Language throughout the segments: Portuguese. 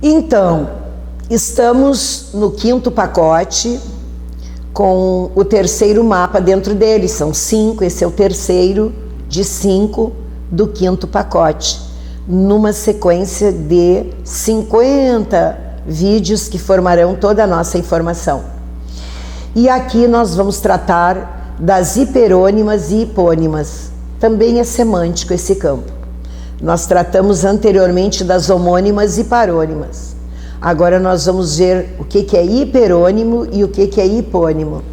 Então, estamos no 5º pacote, com o 3º mapa dentro dele. São 5, esse é o 3º de 5 do 5º pacote, numa sequência de 50 vídeos que formarão toda a nossa informação. E aqui nós vamos tratar das hiperônimas e hipônimas. Também é semântico esse campo. Nós tratamos anteriormente das homônimas e parônimas. Agora nós vamos ver o que é hiperônimo e o que é hipônimo.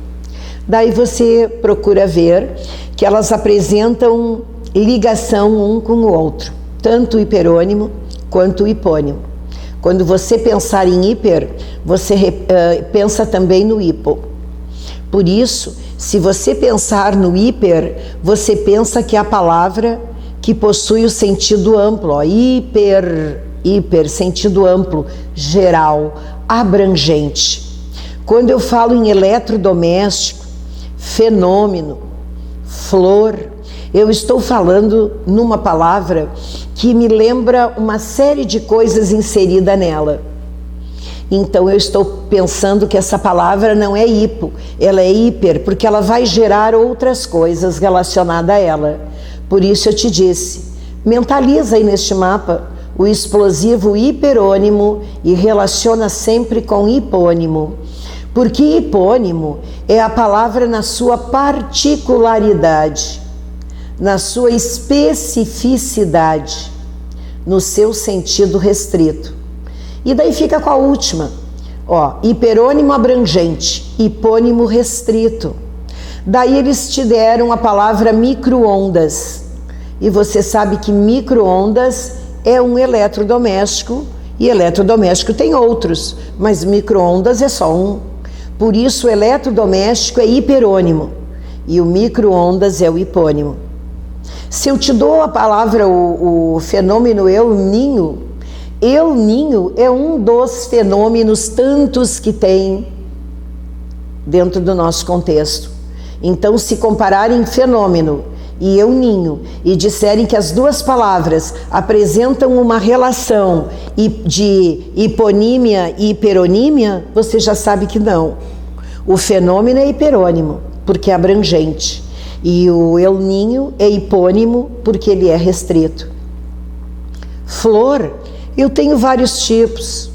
Daí você procura ver que elas apresentam ligação um com o outro, tanto o hiperônimo quanto o hipônimo. Quando você pensar em hiper, você pensa também no hipo. Por isso, se você pensar no hiper, você pensa que é a palavra que possui o sentido amplo, ó, hiper, sentido amplo, geral, abrangente. Quando eu falo em eletrodoméstico, fenômeno, flor, eu estou falando numa palavra que me lembra uma série de coisas inserida nela. Então eu estou pensando que essa palavra não é hipo, ela é hiper, porque ela vai gerar outras coisas relacionadas a ela. Por isso eu te disse, mentaliza aí neste mapa o explosivo hiperônimo e relaciona sempre com hipônimo. Porque hipônimo é a palavra na sua particularidade, na sua especificidade, no seu sentido restrito. E daí fica com a última, ó, hiperônimo abrangente, hipônimo restrito. Daí eles te deram a palavra micro-ondas. E você sabe que micro-ondas é um eletrodoméstico, e eletrodoméstico tem outros, mas micro-ondas é só um. Por isso o eletrodoméstico é hiperônimo e o micro-ondas é o hipônimo. Se eu te dou a palavra, o fenômeno El Ninho é um dos fenômenos tantos que tem dentro do nosso contexto. Então, se compararem fenômeno e El Ninho e disserem que as duas palavras apresentam uma relação de hiponímia e hiperonímia, você já sabe que não. O fenômeno é hiperônimo, porque é abrangente. E o El Ninho é hipônimo, porque ele é restrito. Flor, eu tenho vários tipos,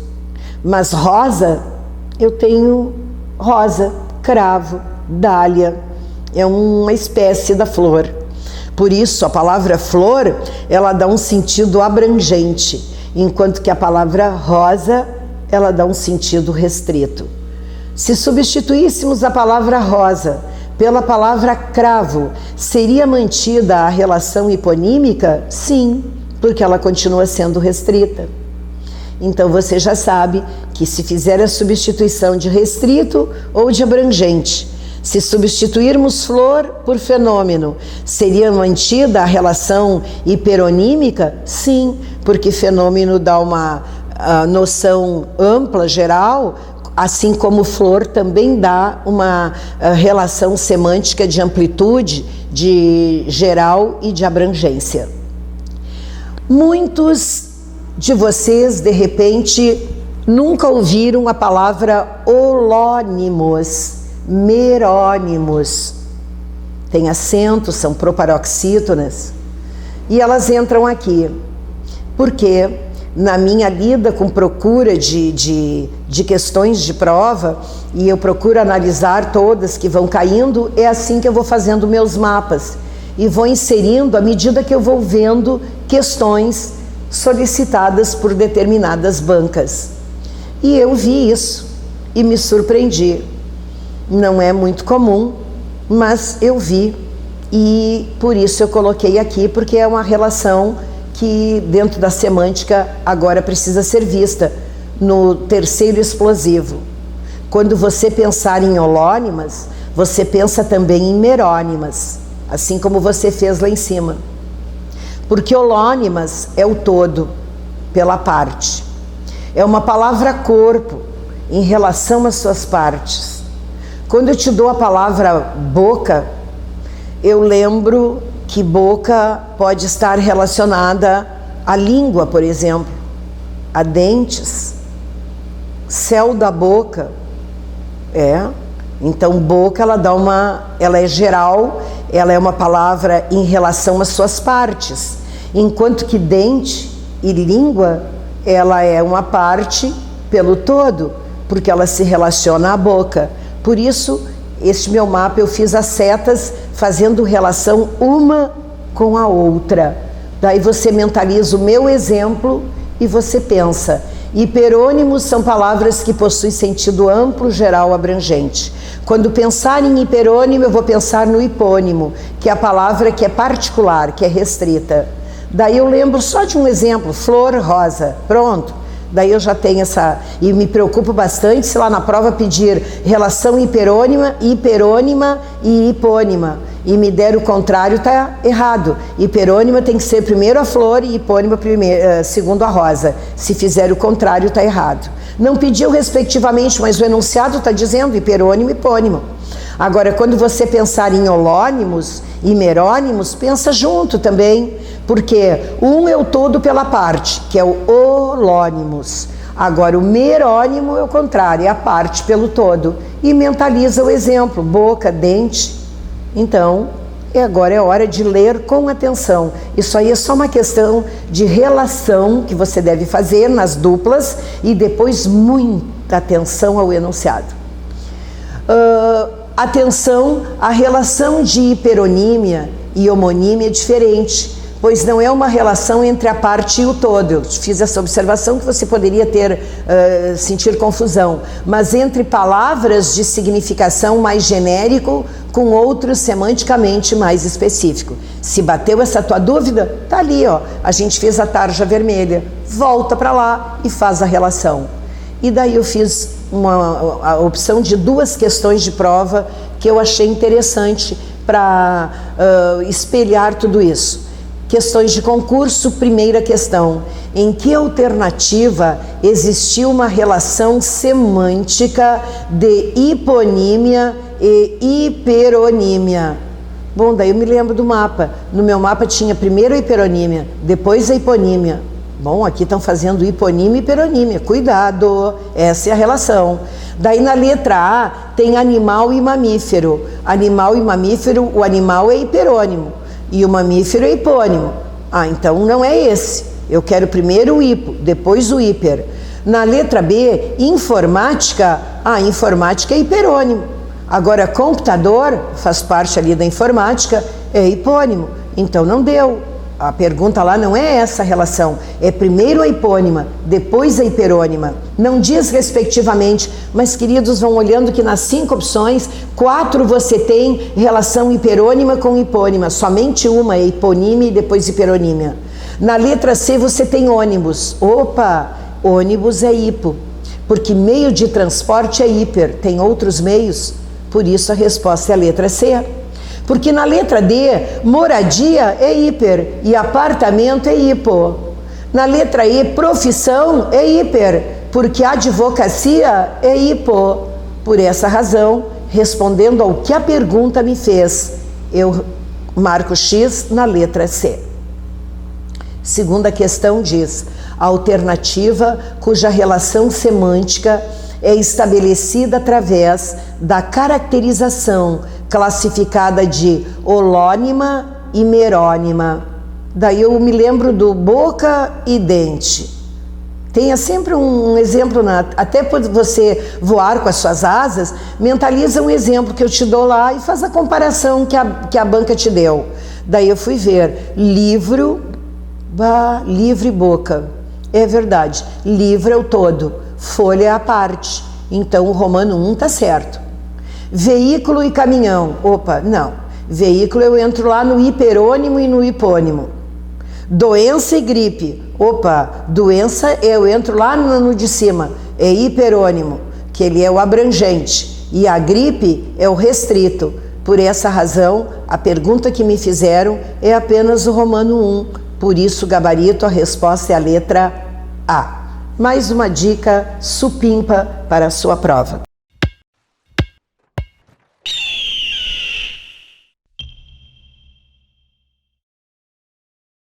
mas rosa, eu tenho rosa, cravo, dália, é uma espécie da flor. Por isso, a palavra flor, ela dá um sentido abrangente, enquanto que a palavra rosa, ela dá um sentido restrito. Se substituíssemos a palavra rosa pela palavra cravo, seria mantida a relação hiponímica? Sim, porque ela continua sendo restrita. Então você já sabe que se fizer a substituição de restrito ou de abrangente, se substituirmos flor por fenômeno, seria mantida a relação hiperonímica? Sim, porque fenômeno dá uma noção ampla, geral, assim como flor também dá uma relação semântica de amplitude, de geral e de abrangência. Muitos de vocês, de repente, nunca ouviram a palavra holônimos, merônimos. Tem acento, são proparoxítonas, e elas entram aqui. Porque na minha lida com procura de questões de prova, e eu procuro analisar todas que vão caindo, é assim que eu vou fazendo meus mapas, e vou inserindo à medida que eu vou vendo questões solicitadas por determinadas bancas. E eu vi isso e me surpreendi. Não é muito comum, mas eu vi, e por isso eu coloquei aqui, porque é uma relação que dentro da semântica agora precisa ser vista no 3º explosivo. Quando você pensar em holônimas, você pensa também em merônimas, assim como você fez lá em cima. Porque holônimas é o todo, pela parte. É uma palavra corpo em relação às suas partes. Quando eu te dou a palavra boca, eu lembro que boca pode estar relacionada à língua, por exemplo, a dentes, céu da boca. Então boca ela é geral, ela é uma palavra em relação às suas partes, enquanto que dente e língua, ela é uma parte pelo todo, porque ela se relaciona à boca. Por isso, este meu mapa eu fiz as setas fazendo relação uma com a outra. Daí você mentaliza o meu exemplo e você pensa. Hiperônimos são palavras que possuem sentido amplo, geral, abrangente. Quando pensar em hiperônimo, eu vou pensar no hipônimo, que é a palavra que é particular, que é restrita. Daí eu lembro só de um exemplo, flor, rosa, pronto. Daí eu já tenho essa... E me preocupo bastante se lá na prova pedir relação hiperônima e hipônima. E me der o contrário, está errado. Hiperônima tem que ser primeiro a flor e hipônima segundo a rosa. Se fizer o contrário, está errado. Não pediu respectivamente, mas o enunciado está dizendo hiperônimo e hipônimo. Agora, quando você pensar em holônimos e merônimos, pensa junto também, porque um é o todo pela parte, que é o holônimos. Agora, o merônimo é o contrário, é a parte pelo todo. E mentaliza o exemplo, boca, dente. Então, agora é hora de ler com atenção. Isso aí é só uma questão de relação que você deve fazer nas duplas e depois muita atenção ao enunciado. Atenção, a relação de hiperonímia e homonímia é diferente, pois não é uma relação entre a parte e o todo. Eu fiz essa observação que você poderia sentir confusão, mas entre palavras de significação mais genérico com outros semanticamente mais específico. Se bateu essa tua dúvida, tá ali, ó. A gente fez a tarja vermelha. Volta para lá e faz a relação. E daí eu fiz a opção de 2 questões de prova que eu achei interessante para espelhar tudo isso. Questões de concurso, primeira questão. Em que alternativa existiu uma relação semântica de hiponímia e hiperonímia? Bom, daí eu me lembro do mapa. No meu mapa tinha primeiro a hiperonímia, depois a hiponímia. Bom, aqui estão fazendo hiponímia e hiperonímia. Cuidado, essa é a relação. Daí na letra A tem animal e mamífero. Animal e mamífero, o animal é hiperônimo e o mamífero é hipônimo. Então não é esse. Eu quero primeiro o hipo, depois o hiper. Na letra B, informática, informática é hiperônimo. Agora computador, faz parte ali da informática, é hipônimo. Então não deu. A pergunta lá não é essa relação, é primeiro a hipônima, depois a hiperônima. Não diz respectivamente, mas queridos, vão olhando que nas 5 opções, 4 você tem relação hiperônima com hipônima, somente uma é hiponímia e depois hiperonímia. Na letra C você tem ônibus. Opa, ônibus é hipo, porque meio de transporte é hiper, tem outros meios, por isso a resposta é a letra C. Porque na letra D, moradia é hiper e apartamento é hipo. Na letra E, profissão é hiper, porque advocacia é hipo. Por essa razão, respondendo ao que a pergunta me fez, eu marco X na letra C. Segunda questão diz, a alternativa cuja relação semântica é estabelecida através da caracterização classificada de holônima e merônima. Daí eu me lembro do boca e dente. Tenha sempre um exemplo, até por você voar com as suas asas, mentaliza um exemplo que eu te dou lá e faz a comparação que a banca te deu. Daí eu fui ver, livro e boca. É verdade, livro é o todo, folha é a parte. Então o Romano 1 está certo. Veículo e caminhão. Opa, não. Veículo eu entro lá no hiperônimo e no hipônimo. Doença e gripe. Opa, doença eu entro lá no de cima. É hiperônimo, que ele é o abrangente. E a gripe é o restrito. Por essa razão, a pergunta que me fizeram é apenas o Romano 1. Por isso, gabarito, a resposta é a letra A. Mais uma dica supimpa para a sua prova.